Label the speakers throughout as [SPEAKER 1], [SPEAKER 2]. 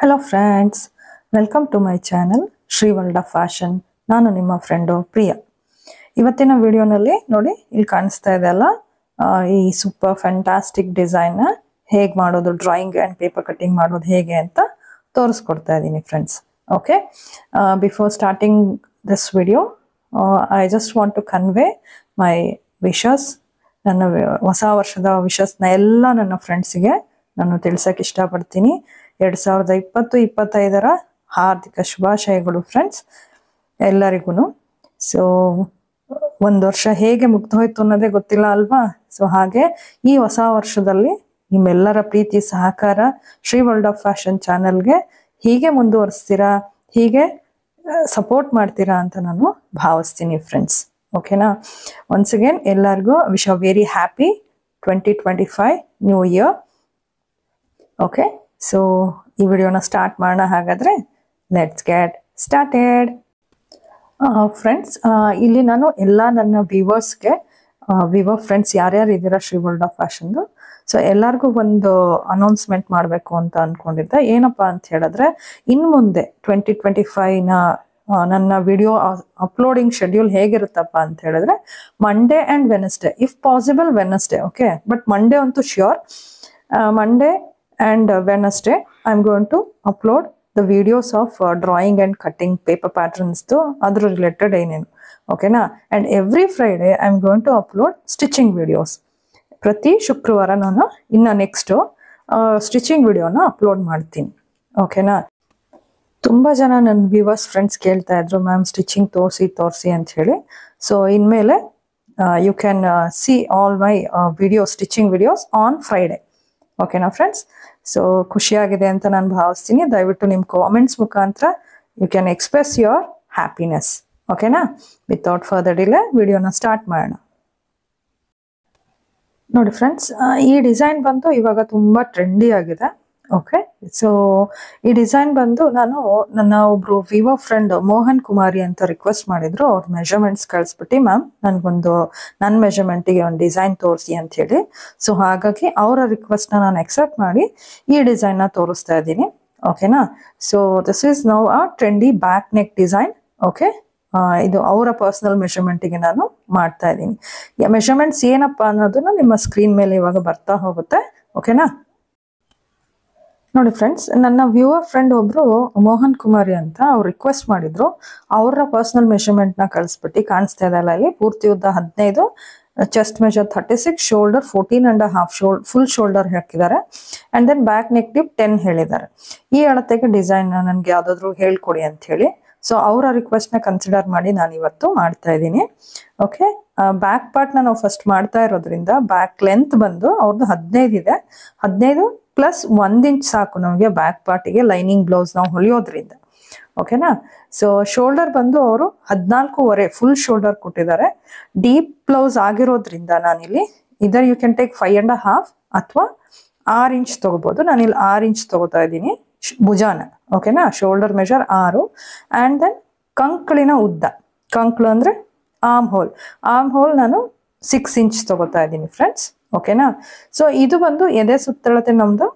[SPEAKER 1] Hello friends, welcome to my channel Shri World of Fashion. ನಾನು ನಿಮ್ಮ friend Priya. ಇವತ್ತಿನ ವಿಡಿಯೋನಲ್ಲಿ ನೋಡಿ ಇಲ್ಲಿ ಕಾಣಿಸ್ತಾ ಇದೆ ಅಲ್ಲ, ಈ ಸೂಪರ್ ಫ್ಯಾಂಟಾಸ್ಟಿಕ್ ಡಿಸೈನ್ ಹೇಗೆ ಮಾಡೋದು, ಡ್ರಾಯಿಂಗ್ ಆ್ಯಂಡ್ ಪೇಪರ್ ಕಟ್ಟಿಂಗ್ ಮಾಡೋದು ಹೇಗೆ ಅಂತ ತೋರಿಸ್ಕೊಡ್ತಾ ಇದ್ದೀನಿ friends. Okay, before starting this video I just want to convey my wishes. ನನ್ನ ಹೊಸ ವರ್ಷದ ವಿಶಸ್ನ ಎಲ್ಲ ನನ್ನ ಫ್ರೆಂಡ್ಸಿಗೆ ನಾನು ತಿಳಿಸೋಕೆ ಇಷ್ಟಪಡ್ತೀನಿ. 2020-25 ಹಾರ್ದಿಕ ಶುಭಾಶಯಗಳು ಫ್ರೆಂಡ್ಸ್ ಎಲ್ಲರಿಗೂ. ಸೊ ಒಂದು ವರ್ಷ ಹೇಗೆ ಮುಗ್ದೋಯ್ತು ಅನ್ನೋದೇ ಗೊತ್ತಿಲ್ಲ ಅಲ್ವಾ. ಸೊ ಹಾಗೆ ಈ ಹೊಸ ವರ್ಷದಲ್ಲಿ ನಿಮ್ಮೆಲ್ಲರ ಪ್ರೀತಿ ಸಹಕಾರ ಶ್ರೀ ವರ್ಲ್ಡ್ ಆಫ್ ಫ್ಯಾಷನ್ ಚಾನೆಲ್ಗೆ ಹೀಗೆ ಮುಂದುವರಿಸ್ತೀರಾ, ಹೀಗೆ ಸಪೋರ್ಟ್ ಮಾಡ್ತೀರಾ ಅಂತ ನಾನು ಭಾವಿಸ್ತೀನಿ ಫ್ರೆಂಡ್ಸ್. ಓಕೆನಾ. ಒನ್ಸ್ ಅಗೇನ್ ಎಲ್ಲರಿಗೂ wish a very happy 2025 new year. Okay, so ಈ ವಿಡಿಯೋನ ಸ್ಟಾರ್ಟ್ ಮಾಡೋಣ. ಹಾಗಾದರೆ ಲೆಟ್ಸ್ ಗೆಟ್ ಸ್ಟಾರ್ಟೆಡ್. ಫ್ರೆಂಡ್ಸ್, ಇಲ್ಲಿ ನಾನು ಎಲ್ಲ ನನ್ನ ವಿವರ್ ಫ್ರೆಂಡ್ಸ್ ಯಾರ್ಯಾರು ಇದ್ದೀರಾ ಶ್ರೀ ವರ್ಲ್ಡ್ ಆಫ್ ಫ್ಯಾಷನ್ದು, ಸೊ ಎಲ್ಲರಿಗೂ ಒಂದು ಅನೌನ್ಸ್ಮೆಂಟ್ ಮಾಡಬೇಕು ಅಂತ ಅಂದ್ಕೊಂಡಿದ್ದೆ. ಏನಪ್ಪ ಅಂತ ಹೇಳಿದ್ರೆ, ಇನ್ನು ಮುಂದೆ 2025ನ ನನ್ನ ವಿಡಿಯೋ ಅಪ್ಲೋಡಿಂಗ್ ಶೆಡ್ಯೂಲ್ ಹೇಗಿರುತ್ತಪ್ಪ ಅಂತ ಹೇಳಿದ್ರೆ, Monday and Wednesday, if possible Wednesday. Okay, but Monday ಅಂತೂ sure. Monday and Wednesday I'm going to upload the videos of drawing and cutting paper patterns to other related ಏನೇನು. ಓಕೆನಾ. and every Friday I'm going to upload stitching videos. ಪ್ರತಿ ಶುಕ್ರವಾರ ನಾನು ಇನ್ನು next stitching ವಿಡಿಯೋನ upload ಮಾಡ್ತೀನಿ. ಓಕೆನಾ. ತುಂಬ ಜನ ನನ್ನ ವ್ಯೂವರ್ಸ್ ಫ್ರೆಂಡ್ಸ್ ಕೇಳ್ತಾ ಇದ್ರು, ಮ್ಯಾಮ್ ಸ್ಟಿಚಿಂಗ್ ತೋರಿಸಿ ಅಂತ ಹೇಳಿ. ಸೊ ಇನ್ಮೇಲೆ you can see all my stitching videos on Friday. ಓಕೆನಾ ಫ್ರೆಂಡ್ಸ್. ಸೊ ಖುಷಿಯಾಗಿದೆ ಅಂತ ನಾನು ಭಾವಿಸ್ತೀನಿ. ದಯವಿಟ್ಟು ನಿಮ್ಮ ಕಾಮೆಂಟ್ಸ್ ಮುಖಾಂತರ you can express your happiness. ಓಕೆನಾ. ವಿತೌಟ್ ಫರ್ದರ್ ಡಿಲೇ ವಿಡಿಯೋನ ಸ್ಟಾರ್ಟ್ ಮಾಡೋಣ. ನೋಡಿ ಫ್ರೆಂಡ್ಸ್, ಈ ಡಿಸೈನ್ ಬಂದು ಇವಾಗ ತುಂಬ ಟ್ರೆಂಡಿ ಆಗಿದೆ. ಓಕೆ, ಸೊ ಈ ಡಿಸೈನ್ ಬಂದು ನಾನು ನನ್ನ ಒಬ್ರು ವಿವೋ ಫ್ರೆಂಡ್ ಮೋಹನ್ ಕುಮಾರಿ ಅಂತ ರಿಕ್ವೆಸ್ಟ್ ಮಾಡಿದ್ರು. ಅವ್ರ ಮೆಜರ್ಮೆಂಟ್ಸ್ ಕಳಿಸ್ಬಿಟ್ಟು, ಮ್ಯಾಮ್ ನನಗೊಂದು ನನ್ನ ಮೆಜರ್ಮೆಂಟಿಗೆ ಒಂದು ಡಿಸೈನ್ ತೋರಿಸಿ ಅಂತ ಹೇಳಿ. ಸೊ ಹಾಗಾಗಿ ಅವರ ರಿಕ್ವೆಸ್ಟ್ನ ನಾನು ಅಕ್ಸೆಪ್ಟ್ ಮಾಡಿ ಈ ಡಿಸೈನ್ನ ತೋರಿಸ್ತಾ ಇದ್ದೀನಿ. ಓಕೆನಾ. So this is now a trendy back neck design. Okay, ಇದು ಅವರ ಪರ್ಸನಲ್ ಮೆಷರ್ಮೆಂಟಿಗೆ ನಾನು ಮಾಡ್ತಾ ಇದ್ದೀನಿ. ಮೆಷರ್ಮೆಂಟ್ಸ್ ಏನಪ್ಪ ಅನ್ನೋದನ್ನ ನಿಮ್ಮ ಸ್ಕ್ರೀನ್ ಮೇಲೆ ಇವಾಗ ಬರ್ತಾ ಹೋಗುತ್ತೆ. ಓಕೆನಾ. ನೋಡಿ ಫ್ರೆಂಡ್ಸ್, ನನ್ನ ವ್ಯೂವರ್ ಫ್ರೆಂಡ್ ಒಬ್ರು ಮೋಹನ್ ಕುಮಾರಿ ಅಂತ ಅವ್ರು ರಿಕ್ವೆಸ್ಟ್ ಮಾಡಿದ್ರು. ಅವರ ಪರ್ಸನಲ್ ಮೆಷರ್ಮೆಂಟ್ನ ಕಳಿಸ್ಬಿಟ್ಟು, ಕಾಣಿಸ್ತಾ ಇದೆಲ್ಲ ಇಲ್ಲಿ, ಪೂರ್ತಿ ಉದ್ದ 15, chest measure 36, shoulder 14.5 full shoulder ಹಾಕಿದ್ದಾರೆ. And then back neck dip 10 ಹೇಳಿದ್ದಾರೆ. ಈ ಅಳತೆಗೆ ಡಿಸೈನ್ ನನಗೆ ಯಾವುದಾದ್ರೂ ಹೇಳ್ಕೊಡಿ ಅಂತ ಹೇಳಿ. ಸೊ ಅವರ ರಿಕ್ವೆಸ್ಟ್ನ ಕನ್ಸಿಡರ್ ಮಾಡಿ ನಾನು ಇವತ್ತು ಮಾಡ್ತಾ ಇದ್ದೀನಿ. ಓಕೆ, ಬ್ಯಾಕ್ ಪಾರ್ಟ್ನ ನಾವು ಫಸ್ಟ್ ಮಾಡ್ತಾ ಇರೋದ್ರಿಂದ ಬ್ಯಾಕ್ ಲೆಂತ್ ಬಂದು ಅವ್ರದ್ದು 15 ಇದೆ. 15 ಪ್ಲಸ್ 1 ಇಂಚ್ ಸಾಕು ನಮಗೆ ಬ್ಯಾಕ್ ಪಾರ್ಟಿಗೆ ಲೈನಿಂಗ್ ಬ್ಲೌಸ್ ನಾವು ಹೊಲಿಯೋದ್ರಿಂದ. ಓಕೆನಾ. ಸೊ ಶೋಲ್ಡರ್ ಬಂದು ಅವರು 14.5 ಫುಲ್ ಶೋಲ್ಡರ್ ಕೊಟ್ಟಿದ್ದಾರೆ. ಡೀಪ್ ಬ್ಲೌಸ್ ಆಗಿರೋದ್ರಿಂದ ನಾನಿಲ್ಲಿ ಇದರ್ ಯು ಕ್ಯಾನ್ ಟೇಕ್ 5.5 ಅಥವಾ 6 ಇಂಚ್ ತಗೋಬಹುದು. ನಾನಿಲ್ಲಿ 6 ಇಂಚ್ ತಗೋತಾ ಇದ್ದೀನಿ ಭುಜಾನ. ಓಕೆನಾ. Shoulder measure 6. ಆ್ಯಂಡ್ ದೆನ್ ಕಂಕ್ಳಿನ ಉದ್ದ, ಕಂಕ್ಳು ಅಂದರೆ ಆರ್ಮ್ ಹೋಲ್ ನಾನು 6 ಇಂಚ್ ತಗೋತಾ ಇದ್ದೀನಿ ಫ್ರೆಂಡ್ಸ್. ಓಕೆನಾ. ಸೊ ಇದು ಬಂದು ಎದೆ ಸುತ್ತಳತೆ ನಮ್ದು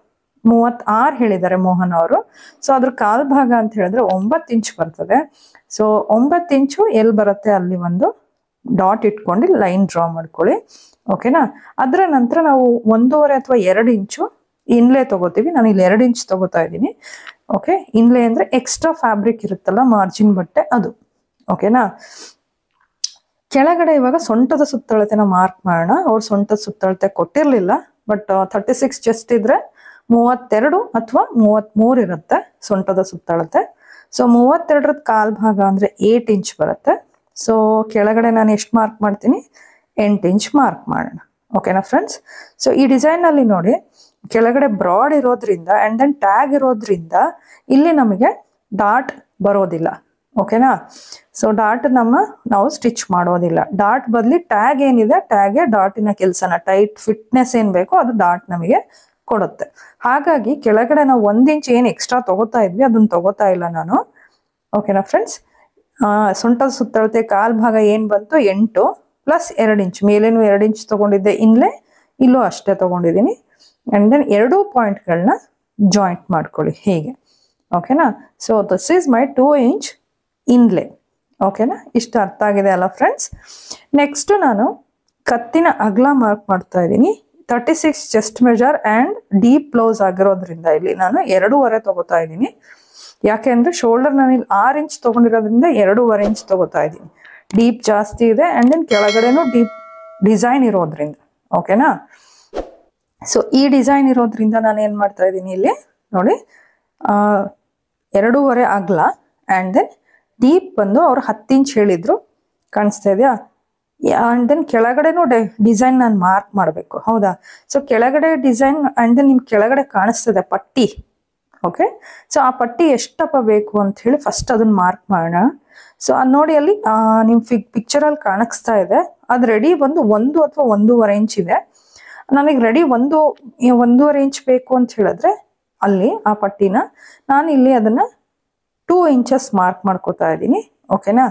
[SPEAKER 1] 36 ಹೇಳಿದ್ದಾರೆ ಮೋಹನ್ ಅವರು. ಸೊ ಅದ್ರ ಕಾಲ್ ಭಾಗ ಅಂತ ಹೇಳಿದ್ರೆ 9 ಇಂಚ್ ಬರ್ತದೆ. ಸೊ 9 ಇಂಚು ಎಲ್ಲಿ ಬರುತ್ತೆ ಅಲ್ಲಿ ಒಂದು ಡಾಟ್ ಇಟ್ಕೊಂಡು ಲೈನ್ ಡ್ರಾ ಮಾಡ್ಕೊಳ್ಳಿ. ಓಕೆನಾ. ಅದರ ನಂತರ ನಾವು 1.5 ಅಥವಾ 2 ಇಂಚು ಇನ್ಲೇ ತಗೋತೀವಿ. ನಾನು ಇಲ್ಲಿ 2 ಇಂಚ್ ತಗೋತಾ ಇದ್ದೀನಿ. ಓಕೆ, ಇನ್ಲೇ ಅಂದ್ರೆ ಎಕ್ಸ್ಟ್ರಾ ಫ್ಯಾಬ್ರಿಕ್ ಇರುತ್ತಲ್ಲ, ಮಾರ್ಜಿನ್ ಬಟ್ಟೆ ಅದು. ಓಕೆನಾ. ಕೆಳಗಡೆ ಇವಾಗ ಸೊಂಟದ ಸುತ್ತಳತೆನ ಮಾರ್ಕ್ ಮಾಡೋಣ. ಅವ್ರು ಸೊಂಟದ ಸುತ್ತಳತೆ ಕೊಟ್ಟಿರ್ಲಿಲ್ಲ, ಬಟ್ 36 ಚೆಸ್ಟ್ ಇದ್ರೆ 32 ಅಥವಾ 33 ಇರುತ್ತೆ ಸೊಂಟದ ಸುತ್ತಳತೆ. ಸೊ 32ರದ ಕಾಲ್ ಭಾಗ ಅಂದ್ರೆ 8 ಇಂಚ್ ಬರುತ್ತೆ. ಸೊ ಕೆಳಗಡೆ ನಾನು ಎಷ್ಟು ಮಾರ್ಕ್ ಮಾಡ್ತೀನಿ, 8 ಇಂಚ್ ಮಾರ್ಕ್ ಮಾಡೋಣ. ಓಕೆನಾ ಫ್ರೆಂಡ್ಸ್. ಸೊ ಈ ಡಿಸೈನ್ ಅಲ್ಲಿ ನೋಡಿ, ಕೆಳಗಡೆ ಬ್ರಾಡ್ ಇರೋದ್ರಿಂದ ಅಂಡ್ ದೆನ್ ಟ್ಯಾಗ್ ಇರೋದ್ರಿಂದ ಇಲ್ಲಿ ನಮಗೆ ಡಾಟ್ ಬರೋದಿಲ್ಲ. ಓಕೆನಾ. ಸೊ ಡಾಟ್ ನಾವು ಸ್ಟಿಚ್ ಮಾಡೋದಿಲ್ಲ. ಡಾಟ್ ಬದಲಿ ಟ್ಯಾಗ್ ಏನಿದೆ, ಟ್ಯಾಗೆ ಡಾಟಿನ ಕೆಲಸನ, ಟೈಟ್ ಫಿಟ್ನೆಸ್ ಏನ್ ಬೇಕೋ ಅದು ಡಾಟ್ ನಮಗೆ ಕೊಡುತ್ತೆ. ಹಾಗಾಗಿ ಕೆಳಗಡೆ ನಾವು 1 ಇಂಚ್ ಏನು ಎಕ್ಸ್ಟ್ರಾ ತಗೋತಾ ಇದ್ವಿ ಅದನ್ನ ತಗೋತಾ ಇಲ್ಲ ನಾನು. ಓಕೆನಾ ಫ್ರೆಂಡ್ಸ್. ಸೊಂಟದ ಸುತ್ತಳತೆ ಕಾಲ್ ಭಾಗ ಏನ್ ಬಂತು 8 ಪ್ಲಸ್ 2 ಇಂಚ್, ಮೇಲೇನು 2 ಇಂಚ್ ತಗೊಂಡಿದ್ದೆ ಇನ್ಲೇ, ಇಲ್ಲೂ ಅಷ್ಟೇ ತಗೊಂಡಿದ್ದೀನಿ. ಅಂಡ್ ದೆನ್ 2 ಪಾಯಿಂಟ್ಗಳನ್ನ ಜಾಯಿಂಟ್ ಮಾಡ್ಕೊಳ್ಳಿ ಹೀಗೆ. ಓಕೆನಾ. So this is my 2 inch inlay. ಓಕೆನಾ, ಇಷ್ಟು ಅರ್ಥ ಆಗಿದೆ ಅಲ್ಲ ಫ್ರೆಂಡ್ಸ್. ನೆಕ್ಸ್ಟ್ ನಾನು ಕತ್ತಿನ ಅಗಲ ಮಾರ್ಕ್ ಮಾಡ್ತಾ ಇದ್ದೀನಿ. 36 chest measure and deep blouse ಆಗಿರೋದ್ರಿಂದ ಇಲ್ಲಿ ನಾನು 2.5 ತಗೋತಾ ಇದ್ದೀನಿ. ಯಾಕೆ ಅಂದರೆ ಶೋಲ್ಡರ್ ನಾನು ಇಲ್ಲಿ 6 ಇಂಚ್ ತೊಗೊಂಡಿರೋದ್ರಿಂದ 2.5 ಇಂಚ್ ತಗೋತಾ ಇದ್ದೀನಿ. ಡೀಪ್ ಜಾಸ್ತಿ ಇದೆ ಆ್ಯಂಡ್ ದೆನ್ ಕೆಳಗಡೆನೂ ಡೀಪ್ ಡಿಸೈನ್ ಇರೋದ್ರಿಂದ. ಓಕೆನಾ. ಸೊ ಈ ಡಿಸೈನ್ ಇರೋದ್ರಿಂದ ನಾನು ಏನು ಮಾಡ್ತಾ ಇದ್ದೀನಿ ಇಲ್ಲಿ ನೋಡಿ, 2.5 ಅಗಲ ಆ್ಯಂಡ್ ದೆನ್ ಡೀಪ್ ಬಂದು ಅವ್ರು 10 ಇಂಚ್ ಹೇಳಿದ್ರು, ಕಾಣಿಸ್ತಾ ಇದೆಯಾ. ಆ್ಯಂಡ್ ದೆನ್ ಕೆಳಗಡೆನೂ ಡಿಸೈನ್ ನಾನು ಮಾರ್ಕ್ ಮಾಡಬೇಕು, ಹೌದಾ. ಸೊ ಕೆಳಗಡೆ ಡಿಸೈನ್ ಆ್ಯಂಡ್ ದೆನ್ ನಿಮ್ಮ ಕೆಳಗಡೆ ಕಾಣಿಸ್ತದೆ ಪಟ್ಟಿ. ಓಕೆ, ಸೊ ಆ ಪಟ್ಟಿ ಎಷ್ಟಪ್ಪ ಬೇಕು ಅಂತ ಹೇಳಿ ಫಸ್ಟ್ ಅದನ್ನ ಮಾರ್ಕ್ ಮಾಡೋಣ. ಸೊ ಅದು ನೋಡಿ ಅಲ್ಲಿ ನಿಮ್ಮ ಪಿಕ್ಚರಲ್ಲಿ ಕಾಣಿಸ್ತಾ ಇದೆ. ಅದು ರೆಡಿ ಬಂದು 1 ಅಥವಾ 1.5 ಇಂಚ್ ಇದೆ. ನನಗೆ ರೆಡಿ 1.5 ಇಂಚ್ ಬೇಕು ಅಂತ ಹೇಳಿದ್ರೆ ಅಲ್ಲಿ ಆ ಪಟ್ಟಿನ ನಾನು ಇಲ್ಲಿ ಅದನ್ನ 2 ಇಂಚಸ್ ಮಾರ್ಕ್ ಮಾಡ್ಕೋತಾ ಇದ್ದೀನಿ. ಓಕೆನಾ.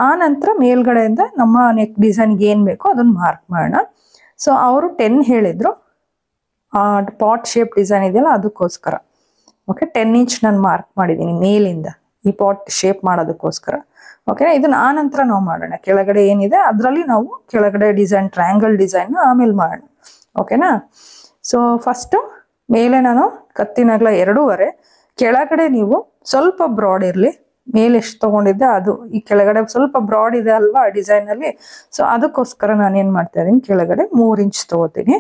[SPEAKER 1] ಆ ನಂತರ ಮೇಲ್ಗಡೆಯಿಂದ ನಮ್ಮ ನೆಕ್ ಡಿಸೈನ್ಗೆ ಏನು ಬೇಕೋ ಅದನ್ನ ಮಾರ್ಕ್ ಮಾಡೋಣ. ಸೊ ಅವರು 10 ಹೇಳಿದ್ರು, ಪಾಟ್ ಶೇಪ್ ಡಿಸೈನ್ ಇದೆಯಲ್ಲ ಅದಕ್ಕೋಸ್ಕರ. ಓಕೆ, 10 ಇಂಚ್ ನಾನು ಮಾರ್ಕ್ ಮಾಡಿದ್ದೀನಿ ಮೇಲಿಂದ ಈ ಪಾಟ್ ಶೇಪ್ ಮಾಡೋದಕ್ಕೋಸ್ಕರ. ಓಕೆನಾ. ಇದನ್ನ ಆ ನಂತರ ನಾವು ಮಾಡೋಣ. ಕೆಳಗಡೆ ಏನಿದೆ ಅದರಲ್ಲಿ ನಾವು ಕೆಳಗಡೆ ಡಿಸೈನ್ ಟ್ರಯಾಂಗಲ್ ಡಿಸೈನ್ ಆಮೇಲೆ ಮಾಡೋಣ. ಓಕೆನಾ. ಸೊ ಫಸ್ಟು ಮೇಲೆ ನಾನು ಕತ್ತಿನ ಅಗಲ 2.5, ಕೆಳಗಡೆ ನೀವು ಸ್ವಲ್ಪ ಬ್ರಾಡ್ ಇರಲಿ. ಮೇಲೆ ಎಷ್ಟು ತೊಗೊಂಡಿದ್ದೆ ಅದು ಈ ಕೆಳಗಡೆ ಸ್ವಲ್ಪ ಬ್ರಾಡ್ ಇದೆ ಅಲ್ವಾ ಡಿಸೈನಲ್ಲಿ. ಸೊ ಅದಕ್ಕೋಸ್ಕರ ನಾನು ಏನು ಮಾಡ್ತಾ ಇದ್ದೀನಿ, ಕೆಳಗಡೆ 3 ಇಂಚ್ ತೊಗೋತೀನಿ,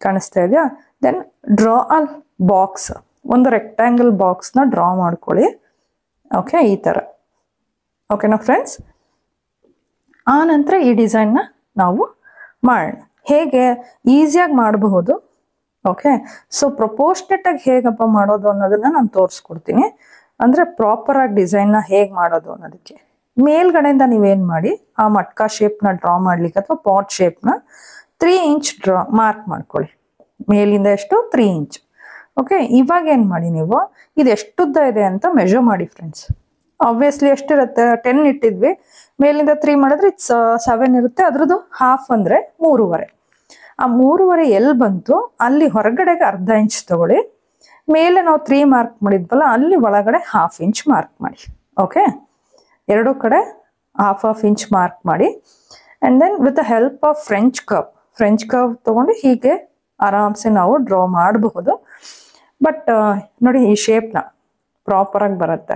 [SPEAKER 1] ಕಾಣಿಸ್ತಾ ಇದೆಯಾ. ದೆನ್ ಡ್ರಾ ಅ ಬಾಕ್ಸ್, ಒಂದು ರೆಕ್ಟ್ಯಾಂಗಲ್ ಬಾಕ್ಸ್ನ ಡ್ರಾ ಮಾಡ್ಕೊಳ್ಳಿ. ಓಕೆ, ಈ ಥರ. ಓಕೆನಾ ಫ್ರೆಂಡ್ಸ್. ಆ ನಂತರ ಈ ಡಿಸೈನ್ನ ನಾವು ಮಾಡೋಣ. ಹೇಗೆ ಈಸಿಯಾಗಿ ಮಾಡಬಹುದು. ಓಕೆ, ಸೊ ಪ್ರಪೋರ್ಷನೇಟಾಗಿ ಹೇಗಪ್ಪ ಮಾಡೋದು ಅನ್ನೋದನ್ನ ನಾನು ತೋರಿಸ್ಕೊಡ್ತೀನಿ. ಅಂದರೆ ಪ್ರಾಪರಾಗಿ ಡಿಸೈನ್ನ ಹೇಗೆ ಮಾಡೋದು ಅನ್ನೋದಕ್ಕೆ ಮೇಲ್ಗಡೆಯಿಂದ ನೀವೇನು ಮಾಡಿ ಆ ಮಟ್ಕಾ ಶೇಪ್ನ ಡ್ರಾ ಮಾಡ್ಲಿಕ್ಕೆ ಅಥವಾ ಪಾಟ್ ಶೇಪ್ನ 3 ಇಂಚ್ ಮಾರ್ಕ್ ಮಾಡ್ಕೊಳ್ಳಿ. ಮೇಲಿಂದ ಎಷ್ಟು 3 ಇಂಚ್. ಓಕೆ, ಇವಾಗ ಏನು ಮಾಡಿ ನೀವು ಇದು ಎಷ್ಟುದ್ದ ಇದೆ ಅಂತ ಮೆಜರ್ ಮಾಡಿ ಫ್ರೆಂಡ್ಸ್. ಆಬ್ವಿಯಸ್ಲಿ ಎಷ್ಟಿರುತ್ತೆ, 10 ಇಟ್ಟಿದ್ವಿ, ಮೇಲಿಂದ 3 ಮಾಡಿದ್ರೆ ಇಟ್ಸ್ 7 ಇರುತ್ತೆ. ಅದ್ರದ್ದು ಹಾಫ್ ಅಂದರೆ 3.5. ಆ 3.5 ಎಲ್ಲಿ ಬಂತು ಅಲ್ಲಿ ಹೊರಗಡೆಗೆ 1/2 ಇಂಚ್ ತಗೊಳ್ಳಿ. ಮೇಲೆ ನಾವು 3 ಮಾರ್ಕ್ ಮಾಡಿದ್ವಲ್ಲ ಅಲ್ಲಿ ಒಳಗಡೆ 1/2 ಇಂಚ್ ಮಾರ್ಕ್ ಮಾಡಿ. ಓಕೆ, ಎರಡೂ ಕಡೆ 1/2 ಇಂಚ್ ಮಾರ್ಕ್ ಮಾಡಿ. And then with the help of French curve ತೊಗೊಂಡು ಹೀಗೆ ಆರಾಮ್ಸೆ ನಾವು ಡ್ರಾ ಮಾಡಬಹುದು. ಬಟ್ ನೋಡಿ ಈ ಶೇಪ್ನ ಪ್ರಾಪರಾಗಿ ಬರುತ್ತೆ.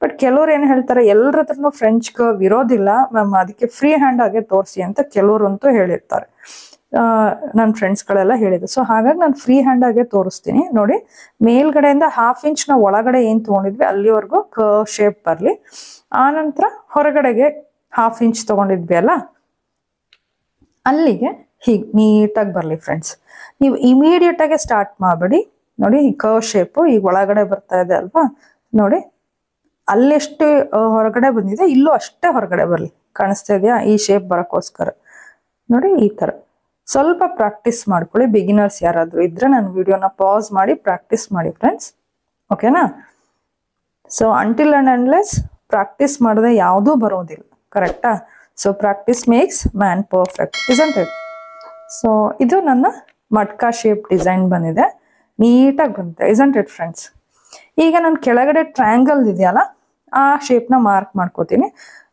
[SPEAKER 1] ಬಟ್ ಕೆಲವ್ರು ಏನು ಹೇಳ್ತಾರೆ, ಎಲ್ಲರ ಹತ್ರನೂ ಫ್ರೆಂಚ್ ಕರ್ವ್ ಇರೋದಿಲ್ಲ ಮ್ಯಾಮ್, ಅದಕ್ಕೆ ಫ್ರೀ ಹ್ಯಾಂಡ್ ಆಗಿ ತೋರಿಸಿ ಅಂತ ಕೆಲವರು ಅಂತೂ ಹೇಳಿರ್ತಾರೆ. ನನ್ನ ಫ್ರೆಂಡ್ಸ್ಗಳೆಲ್ಲ ಹೇಳಿದ್ರು. ಸೊ ಹಾಗಾಗಿ ನಾನು ಫ್ರೀ ಹ್ಯಾಂಡ್ ಆಗೇ ತೋರಿಸ್ತೀನಿ. ನೋಡಿ, ಮೇಲ್ಗಡೆಯಿಂದ 1/2 ಇಂಚ್ ನಾವು ಒಳಗಡೆ ಏನು ತೊಗೊಂಡಿದ್ವಿ ಅಲ್ಲಿವರೆಗೂ ಕರ್ವ್ ಶೇಪ್ ಬರಲಿ. ಆನಂತರ ಹೊರಗಡೆಗೆ 1/2 ಇಂಚ್ ತೊಗೊಂಡಿದ್ವಿ ಅಲ್ಲ ಅಲ್ಲಿಗೆ ಹೀಗೆ ನೀಟಾಗಿ ಬರಲಿ ಫ್ರೆಂಡ್ಸ್. ನೀವು ಇಮಿಡಿಯೇಟಾಗೆ ಸ್ಟಾರ್ಟ್ ಮಾಡಬೇಡಿ. ನೋಡಿ ಈ ಕರ್ವ್ ಶೇಪು ಈಗ ಒಳಗಡೆ ಬರ್ತಾ ಇದೆ ಅಲ್ವಾ, ನೋಡಿ ಅಲ್ಲೆಷ್ಟು ಹೊರಗಡೆ ಬಂದಿದೆ ಇಲ್ಲೂ ಅಷ್ಟೇ ಹೊರಗಡೆ ಬರಲಿ. ಕಾಣಿಸ್ತಾ ಇದೆಯಾ ಈ ಶೇಪ್ ಬರೋಕ್ಕೋಸ್ಕರ. ನೋಡಿ ಈ ಥರ ಸ್ವಲ್ಪ ಪ್ರಾಕ್ಟೀಸ್ ಮಾಡ್ಕೊಳ್ಳಿ. ಬಿಗಿನರ್ಸ್ ಯಾರಾದರೂ ಇದ್ದರೆ ನನ್ನ ವಿಡಿಯೋನ ಪಾಸ್ ಮಾಡಿ ಪ್ರಾಕ್ಟೀಸ್ ಮಾಡಿ ಫ್ರೆಂಡ್ಸ್. ಓಕೆನಾ. So until and unless practice ಮಾಡಿದ್ರೆ ಯಾವುದೂ ಬರೋದಿಲ್ಲ, ಕರೆಕ್ಟಾ. So practice makes man perfect, isn't it. So ಇದು ನನ್ನ ಮಟ್ಕಾ ಶೇಪ್ ಡಿಸೈನ್ ಬಂದಿದೆ, ನೀಟಾಗಿ ಬಂದಿದೆ, ಇಸಂಟ್ ಇಟ್ ಫ್ರೆಂಡ್ಸ್. ಈಗ ನಾನು ಕೆಳಗಡೆ ಟ್ರ್ಯಾಂಗಲ್ ಇದೆಯಲ್ಲ ಆ ಶೇಪ್ನ ಮಾರ್ಕ್ ಮಾಡ್ಕೋತೀನಿ.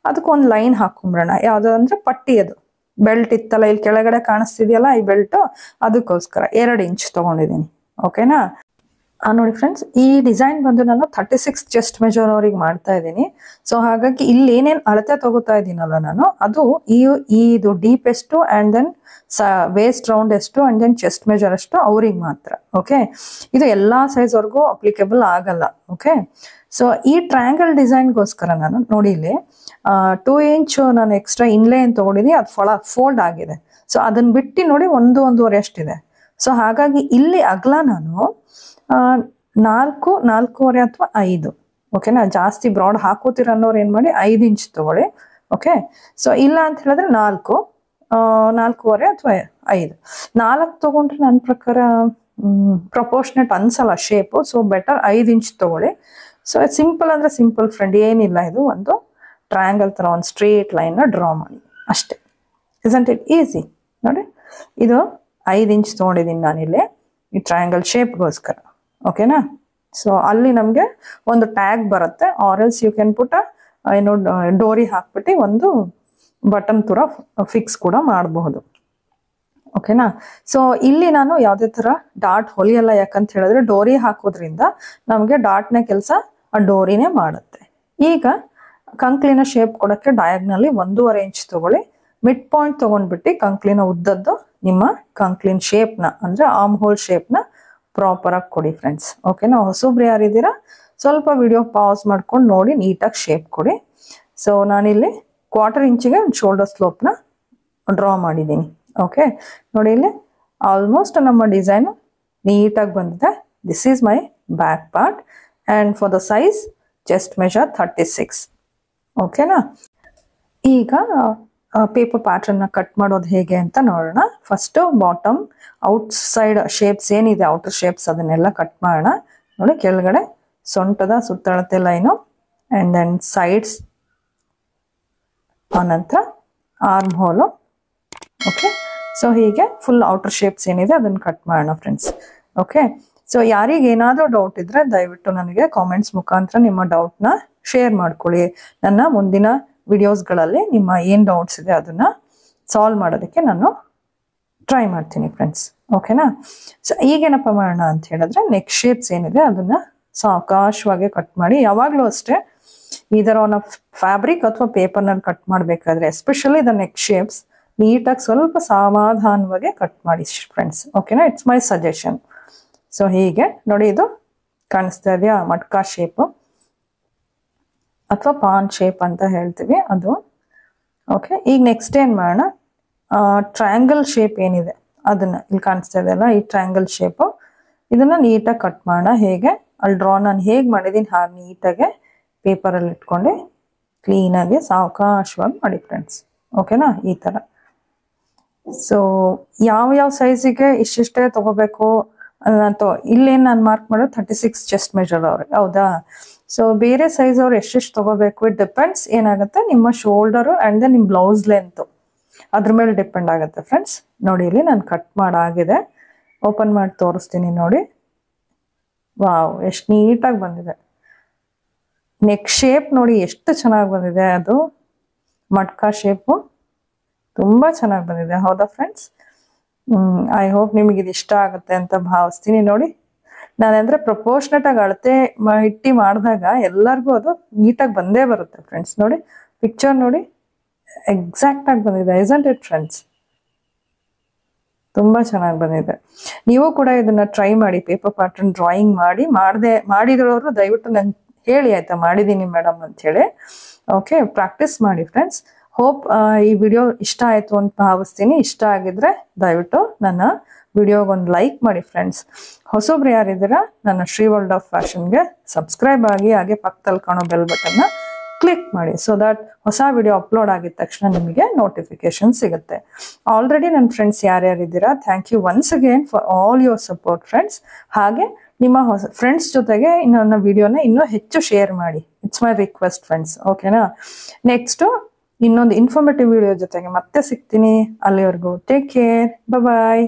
[SPEAKER 1] ಅದಕ್ಕೊಂದು ಲೈನ್ ಹಾಕೊಂಬಿಡೋಣ. ಯಾವುದು ಅಂದರೆ ಪಟ್ಟಿ, ಅದು ಬೆಲ್ಟ್ ಇತ್ತಲ್ಲ ಇಲ್ಲಿ ಕೆಳಗಡೆ ಕಾಣಿಸ್ತಿದೆಯಲ್ಲ ಈ ಬೆಲ್ಟು, ಅದಕ್ಕೋಸ್ಕರ 2 ಇಂಚ್ ತೊಗೊಂಡಿದ್ದೀನಿ. ಓಕೆನಾ. ನೋಡಿ ಫ್ರೆಂಡ್ಸ್, ಈ ಡಿಸೈನ್ ಬಂದು ನಾನು 36 ಚೆಸ್ಟ್ ಮೆಜರ್ ಅವ್ರಿಗೆ ಮಾಡ್ತಾ ಇದ್ದೀನಿ. ಸೊ ಹಾಗಾಗಿ ಇಲ್ಲಿ ಏನೇನು ಅಳತೆ ತಗೋತಾ ಇದ್ದೀನಲ್ಲ ನಾನು, ಅದು ಇದು ಡೀಪ್ ಎಷ್ಟು ಆ್ಯಂಡ್ ದೆನ್ ವೇಸ್ಟ್ ರೌಂಡ್ ಎಷ್ಟು ಆ್ಯಂಡ್ ದೆನ್ ಚೆಸ್ಟ್ ಮೆಜರ್ ಎಷ್ಟು ಅವ್ರಿಗೆ ಮಾತ್ರ. ಓಕೆ, ಇದು ಎಲ್ಲ ಸೈಜ್ವರೆಗೂ ಅಪ್ಲಿಕೇಬಲ್ ಆಗಲ್ಲ. ಓಕೆ, ಸೊ ಈ ಟ್ರಯಾಂಗಲ್ ಡಿಸೈನ್ಗೋಸ್ಕರ ನಾನು ನೋಡಿ ಇಲ್ಲಿ 2 ಇಂಚ್ ನಾನು ಎಕ್ಸ್ಟ್ರಾ ಇನ್ಲೇ ಏನು ತೊಗೊಂಡಿದ್ದೀನಿ, ಅದು ಫೋಲ್ಡ್ ಆಗಿದೆ. ಸೊ ಅದನ್ನ ಬಿಟ್ಟು ನೋಡಿ 1.5 ಅಷ್ಟಿದೆ. ಸೊ ಹಾಗಾಗಿ ಇಲ್ಲಿ ಅಗಲ ನಾನು 4.5 ಅಥವಾ 5. ಓಕೆನಾ. ಜಾಸ್ತಿ ಬ್ರಾಡ್ ಹಾಕೋತೀರ ಅನ್ನೋರು ಏನು ಮಾಡಿ 5 ಇಂಚ್ ತೊಗೊಳ್ಳಿ. ಓಕೆ, ಸೊ ಇಲ್ಲ ಅಂತ ಹೇಳಿದ್ರೆ 4.5 ಅಥವಾ 5. 4 ತೊಗೊಂಡ್ರೆ ನನ್ನ ಪ್ರಕಾರ ಪ್ರಪೋರ್ಷನೇಟ್ ಅನ್ಸಲ್ಲ ಶೇಪು. ಸೊ ಬೆಟರ್ 5 ಇಂಚ್ ತೊಗೊಳ್ಳಿ. ಸೊ ಸಿಂಪಲ್ ಅಂದರೆ ಸಿಂಪಲ್ ಫ್ರೆಂಡ್, ಏನಿಲ್ಲ, ಇದು ಒಂದು ಟ್ರಯಾಂಗಲ್ ಥರ ಒಂದು ಸ್ಟ್ರೇಟ್ ಲೈನ್ನ ಡ್ರಾ ಮಾಡಿ ಅಷ್ಟೇ. Isn't it easy. ನೋಡಿ, ಇದು 5 ಇಂಚ್ ತೊಗೊಂಡಿದ್ದೀನಿ ನಾನಿಲ್ಲಿ ಈ ಟ್ರಯಾಂಗಲ್ ಶೇಪ್ಗೋಸ್ಕರ. ಓಕೆನಾ. ಸೊ ಅಲ್ಲಿ ನಮಗೆ ಒಂದು ಟ್ಯಾಗ್ ಬರುತ್ತೆ, or else you can put ಏನೋ ಡೋರಿ ಹಾಕ್ಬಿಟ್ಟು ಒಂದು ಬಟನ್ ತರ ಫಿಕ್ಸ್ ಕೂಡ ಮಾಡಬಹುದು. ಓಕೆನಾ. ಸೊ ಇಲ್ಲಿ ನಾನು ಯಾವುದೇ ತರ ಡಾಟ್ ಹೊಲಿಯಲ್ಲ, ಯಾಕಂತ ಹೇಳಿದ್ರೆ ಡೋರಿ ಹಾಕೋದ್ರಿಂದ ನಮಗೆ ಡಾಟ್ನ ಕೆಲಸ ಆ ಡೋರಿನೇ ಮಾಡುತ್ತೆ. ಈಗ ಕಂಕ್ಲಿನ ಶೇಪ್ ಕೊಡಕ್ಕೆ ಡಯಾಗ್ನಲಿ 1.5 ಇಂಚ್ ತಗೊಳ್ಳಿ, ಮಿಡ್ ಪಾಯಿಂಟ್ ತಗೊಂಡ್ಬಿಟ್ಟು ಕಂಕ್ಲಿನ ಉದ್ದದ್ದು ನಿಮ್ಮ ಕಂಕ್ಲಿನ ಶೇಪ್ನ ಅಂದ್ರೆ ಆರ್ಮ್ ಹೋಲ್ ಶೇಪ್ನ ಪ್ರಾಪರ್ ಆಗಿ ಕೊಡಿ ಫ್ರೆಂಡ್ಸ್. ಓಕೆನಾ. ಹೊಸಬ್ರು ಯಾರಿದ್ದೀರಾ ಸ್ವಲ್ಪ ವಿಡಿಯೋ ಪಾಸ್ ಮಾಡ್ಕೊಂಡು ನೋಡಿ ನೀಟಾಗಿ ಶೇಪ್ ಕೊಡಿ. ಸೊ ನಾನಿಲ್ಲಿ 1/4 ಇಂಚಿಗೆ ಶೋಲ್ಡರ್ ಸ್ಲೋಪ್ನ ಡ್ರಾ ಮಾಡಿದ್ದೀನಿ. ಓಕೆ, ನೋಡಿ ಇಲ್ಲಿ ಆಲ್ಮೋಸ್ಟ್ ನಮ್ಮ ಡಿಸೈನ್ ನೀಟಾಗಿ ಬಂದಿದೆ. This is my back part and for the size chest measure 36. ಓಕೆನಾ. ಈಗ ಪೇಪರ್ ಪ್ಯಾಟರ್ನ್ನ ಕಟ್ ಮಾಡೋದು ಹೇಗೆ ಅಂತ ನೋಡೋಣ. First bottom out side shapes ಏನಿದೆ, ಔಟರ್ ಶೇಪ್ಸ್ ಅದನ್ನೆಲ್ಲ ಕಟ್ ಮಾಡೋಣ. ನೋಡಿ ಕೆಳಗಡೆ ಸೊಂಟದ ಸುತ್ತಳತೆ ಲೈನು ಆ್ಯಂಡ್ ದೆನ್ ಸೈಡ್ಸ್, ಆನಂತರ ಆರ್ಮ್ ಹೋಲು. ಓಕೆ, ಸೊ ಹೀಗೆ ಫುಲ್ ಔಟರ್ ಶೇಪ್ಸ್ ಏನಿದೆ ಅದನ್ನು ಕಟ್ ಮಾಡೋಣ ಫ್ರೆಂಡ್ಸ್. ಓಕೆ, ಸೊ ಯಾರಿಗೆ ಏನಾದರೂ ಡೌಟ್ ಇದ್ರೆ ದಯವಿಟ್ಟು ನನಗೆ ಕಾಮೆಂಟ್ಸ್ ಮುಖಾಂತರ ನಿಮ್ಮ ಡೌಟ್ನ ಶೇರ್ ಮಾಡ್ಕೊಳ್ಳಿ. ನನ್ನ ಮುಂದಿನ ವಿಡಿಯೋಸ್ಗಳಲ್ಲಿ ನಿಮ್ಮ ಏನು ಡೌಟ್ಸ್ ಇದೆ ಅದನ್ನ ಸಾಲ್ವ್ ಮಾಡೋದಕ್ಕೆ ನಾನು ಟ್ರೈ ಮಾಡ್ತೀನಿ ಫ್ರೆಂಡ್ಸ್. ಓಕೆನಾ. ಸೊ ಈಗೇನಪ್ಪ ಮಾಡೋಣ ಅಂತ ಹೇಳಿದ್ರೆ ನೆಕ್ ಶೇಪ್ಸ್ ಏನಿದೆ ಅದನ್ನ ಸಾವಕಾಶವಾಗಿ ಕಟ್ ಮಾಡಿ. ಯಾವಾಗಲೂ ಅಷ್ಟೇ ಇದರ ಆನ್ ಫ್ಯಾಬ್ರಿಕ್ ಅಥವಾ ಪೇಪರ್ನಲ್ಲಿ ಕಟ್ ಮಾಡಬೇಕಾದ್ರೆ ಎಸ್ಪೆಷಲಿ ದ ನೆಕ್ ಶೇಪ್ಸ್ ನೀಟಾಗಿ ಸ್ವಲ್ಪ ಸಮಾಧಾನವಾಗಿ ಕಟ್ ಮಾಡಿ ಫ್ರೆಂಡ್ಸ್. ಓಕೆನಾ, ಇಟ್ಸ್ ಮೈ ಸಜೆಷನ್. ಸೊ ಹೀಗೆ ನೋಡಿ, ಇದು ಕಾಣಿಸ್ತಾ ಇದೆಯಾ ಮಟ್ಕಾ ಶೇಪು ಅಥವಾ ಪಾನ್ ಶೇಪ್ ಅಂತ ಹೇಳ್ತೀವಿ ಅದು. ಓಕೆ, ಈಗ ನೆಕ್ಸ್ಟ್ ಏನು ಮಾಡೋಣ, ಟ್ರಯಾಂಗಲ್ ಶೇಪ್ ಏನಿದೆ ಅದನ್ನ ಇಲ್ಲಿ ಕಾಣಿಸ್ತಾ ಇದೆಯಲ್ಲ, ಈ ಟ್ರಯಾಂಗಲ್ ಶೇಪು ಇದನ್ನ ನೀಟಾಗಿ ಕಟ್ ಮಾಡೋಣ. ಹೇಗೆ ಅಲ್ಲಿ ಡ್ರಾ ನಾನು ಹೇಗೆ ಮಾಡಿದ್ದೀನಿ ಹಾಗೆ ನೀಟಾಗೆ ಪೇಪರಲ್ಲಿ ಇಟ್ಕೊಂಡು ಕ್ಲೀನಾಗಿ ಸಾವಕಾಶವಾಗಿ ಮಾಡಿ ಫ್ರೆಂಡ್ಸ್. ಓಕೆನಾ, ಈ ಥರ. ಸೊ ಯಾವ ಸೈಜಿಗೆ ಇಷ್ಟಿಷ್ಟೇ ತಗೋಬೇಕು ಅಥವಾ ಇಲ್ಲೇನು ನಾನು ಮಾರ್ಕ್ ಮಾಡೋದು 36 ಚೆಸ್ಟ್ ಮೆಜರ್ ಅವ್ರಿಗೆ, ಹೌದಾ. ಸೊ ಬೇರೆ ಸೈಜ್ ಅವ್ರು ಎಷ್ಟೆಷ್ಟು ತಗೋಬೇಕು ಇಟ್ ಡಿಪೆಂಡ್ಸ್. ಏನಾಗುತ್ತೆ ನಿಮ್ಮ ಶೋಲ್ಡರು ಆ್ಯಂಡ್ ದೆನ್ ನಿಮ್ಮ ಬ್ಲೌಸ್ ಲೆಂತ್ ಅದ್ರ ಮೇಲೆ ಡಿಪೆಂಡ್ ಆಗುತ್ತೆ ಫ್ರೆಂಡ್ಸ್. ನೋಡಿ ಇಲ್ಲಿ ನಾನು ಕಟ್ ಮಾಡಾಗಿದೆ, ಓಪನ್ ಮಾಡಿ ತೋರಿಸ್ತೀನಿ ನೋಡಿ. ವಾವ್, ಎಷ್ಟು ನೀಟಾಗಿ ಬಂದಿದೆ. ನೆಕ್ ಶೇಪ್ ನೋಡಿ ಎಷ್ಟು ಚೆನ್ನಾಗಿ ಬಂದಿದೆ, ಅದು ಮಟ್ಕಾ ಶೇಪು ತುಂಬ ಚೆನ್ನಾಗಿ ಬಂದಿದೆ, ಹೌದಾ ಫ್ರೆಂಡ್ಸ್. ಐ ಹೋಪ್ ನಿಮಗೆ ಇದು ಇಷ್ಟ ಆಗುತ್ತೆ ಅಂತ ಭಾವಿಸ್ತೀನಿ. ನೋಡಿ ನಾನಂದ್ರೆ ಪ್ರಪೋರ್ಷನೇಟ್ ಆಗಿ ಅಳತೆ ಇಟ್ಟು ಮಾಡಿದಾಗ ಎಲ್ಲರಿಗೂ ಅದು ನೀಟಾಗಿ ಬಂದೇ ಬರುತ್ತೆ ಫ್ರೆಂಡ್ಸ್. ನೋಡಿ ಪಿಕ್ಚರ್ ನೋಡಿ, ಎಕ್ಸಾಕ್ಟ್ ಆಗಿ ಬಂದಿದೆ, ಇಸಂಟ್ ಇಟ್ ಫ್ರೆಂಡ್ಸ್. ತುಂಬ ಚೆನ್ನಾಗಿ ಬಂದಿದೆ. ನೀವು ಕೂಡ ಇದನ್ನ ಟ್ರೈ ಮಾಡಿ, ಪೇಪರ್ ಪ್ಯಾಟರ್ನ್ ಡ್ರಾಯಿಂಗ್ ಮಾಡಿದಿರೋರು ದಯವಿಟ್ಟು ನಂಗೆ ಹೇಳಿ ಆಯ್ತಾ, ಮಾಡಿದ್ದೀನಿ ಮೇಡಮ್ ಅಂತ ಹೇಳಿ. ಓಕೆ, ಪ್ರಾಕ್ಟೀಸ್ ಮಾಡಿ ಫ್ರೆಂಡ್ಸ್. ಹೋಪ್ ಈ ವಿಡಿಯೋ ಇಷ್ಟ ಆಯಿತು ಅಂತ ಭಾವಿಸ್ತೀನಿ. ಇಷ್ಟ ಆಗಿದ್ರೆ ದಯವಿಟ್ಟು ನನ್ನ ವಿಡಿಯೋಗೊಂದು ಲೈಕ್ ಮಾಡಿ ಫ್ರೆಂಡ್ಸ್. ಹೊಸಬ್ರು ಯಾರಿದ್ದೀರಾ ನನ್ನ ಶ್ರೀ ವರ್ಲ್ಡ್ ಆಫ್ ಫ್ಯಾಷನ್ಗೆ ಸಬ್ಸ್ಕ್ರೈಬ್ ಆಗಿ, ಹಾಗೆ ಪಕ್ಕದಲ್ಲಿ ಕಾಣೋ ಬೆಲ್ ಬಟನ್ನ ಕ್ಲಿಕ್ ಮಾಡಿ. ಸೊ ದಟ್ ಹೊಸ ವಿಡಿಯೋ ಅಪ್ಲೋಡ್ ಆಗಿದ ತಕ್ಷಣ ನಿಮಗೆ ನೋಟಿಫಿಕೇಶನ್ ಸಿಗುತ್ತೆ. ಆಲ್ರೆಡಿ ನನ್ನ ಫ್ರೆಂಡ್ಸ್ ಯಾರ್ಯಾರಿದ್ದೀರಾ, thank you once again for all your support friends. ಹಾಗೆ ನಿಮ್ಮ ಫ್ರೆಂಡ್ಸ್ ಜೊತೆಗೆ ನನ್ನ ವಿಡಿಯೋನ ಇನ್ನೂ ಹೆಚ್ಚು ಶೇರ್ ಮಾಡಿ. It's my request friends. ಓಕೆನಾ. ನೆಕ್ಸ್ಟು ಇನ್ನೊಂದು ಇನ್ಫಾರ್ಮೇಟಿವ್ ವಿಡಿಯೋ ಜೊತೆಗೆ ಮತ್ತೆ ಸಿಗ್ತೀನಿ. ಅಲ್ಲಿವರೆಗೂ ಟೇಕ್ ಕೇರ್, ಬಾಯ್.